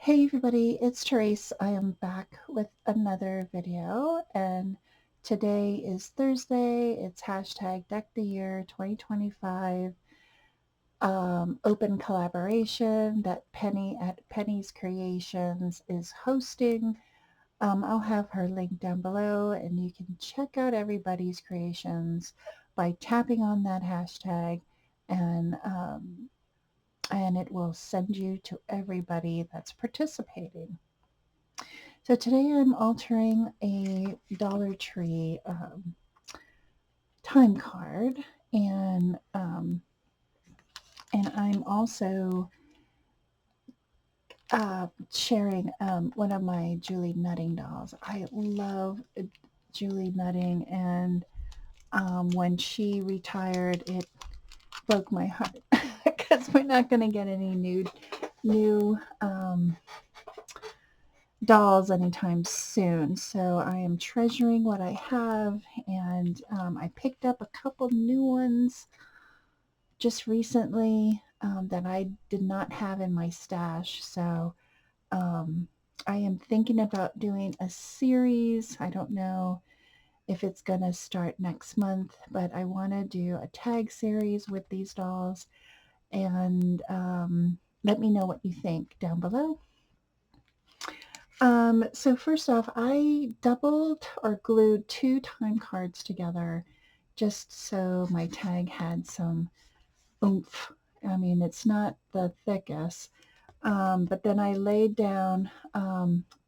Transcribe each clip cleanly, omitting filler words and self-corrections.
Hey everybody, it's Tereese. I am back with another video, and today is Thursday. It's hashtag Deck the Year 2025 open collaboration that Penny at Penny's Creations is hosting. I'll have her link down below, and you can check out everybody's creations by tapping on that hashtag, and um, and it will send you to everybody that's participating. So today I'm altering a Dollar Tree time card, and I'm also sharing one of my Julie Nutting dolls. I love Julie Nutting, and when she retired, it broke my heart because we're not going to get any new dolls anytime soon. So I am treasuring what I have, and I picked up a couple new ones just recently that I did not have in my stash. So um, I am thinking about doing a series. I don't know if it's going to start next month, but I want to do a tag series with these dolls, and let me know what you think down below. So first off, I doubled or glued two time cards together just so my tag had some oomph. I mean, it's not the thickest, but then I laid down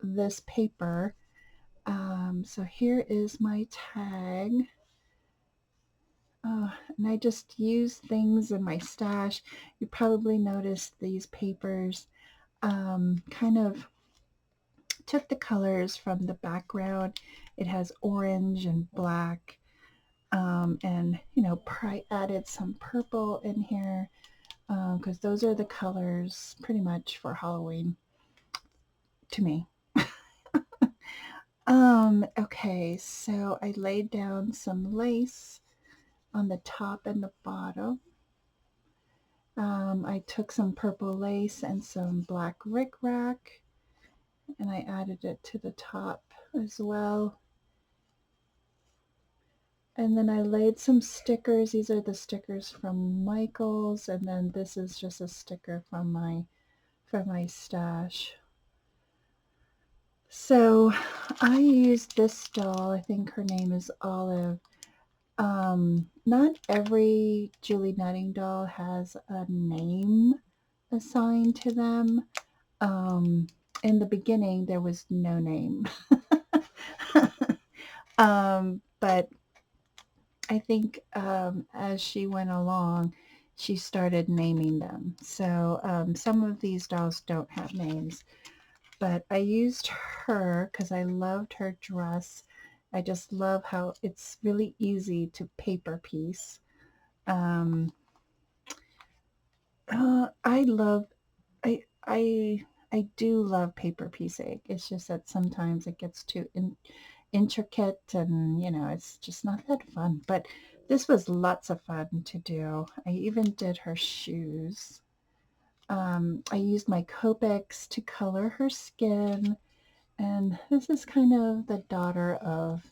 this paper. So here is my tag. And I just use things in my stash. You probably noticed these papers kind of took the colors from the background. It has orange and black, and added some purple in here because those are the colors pretty much for Halloween to me. Okay, so I laid down some lace on the top and the bottom. I took some purple lace and some black rickrack, and I added it to the top as well. And then I laid some stickers. These are the stickers from Michael's, and then this is just a sticker from my stash. So I used this doll. I think her name is Olive. Not every Julie Nutting doll has a name assigned to them. Um, in the beginning, there was no name. But I think as she went along, she started naming them. So some of these dolls don't have names, but I used her because I loved her dress. I just love how it's really easy to paper piece. Um, I love, I do love paper piecing. It's just that sometimes it gets too intricate, and it's just not that fun. But this was lots of fun to do. I even did her shoes. I used my Copics to color her skin, and this is kind of the daughter of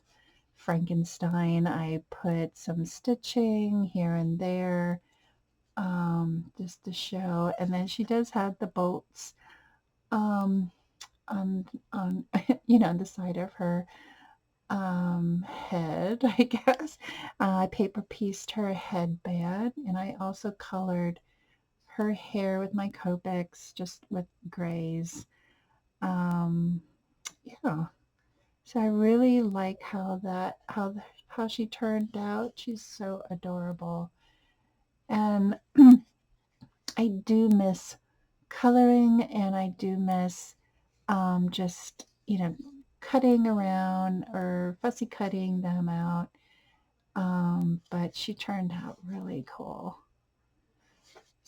Frankenstein. I put some stitching here and there just to show, and then she does have the bolts um, on the side of her head, I guess. I paper pieced her headband, and I also colored her hair with my Copics, just with grays. Um, yeah. So I really like how she turned out. She's so adorable, and I do miss coloring, and I do miss just cutting around or fussy cutting them out. But she turned out really cool.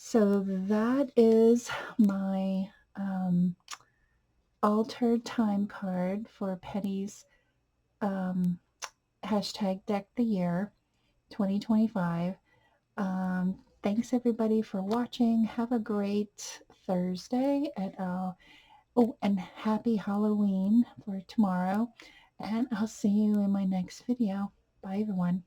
So that is my altered time card for Penny's um, hashtag Deck the Year 2025. Thanks everybody for watching. Have a great Thursday, and I'll Oh, and happy Halloween for tomorrow. And I'll see you in my next video. Bye, everyone.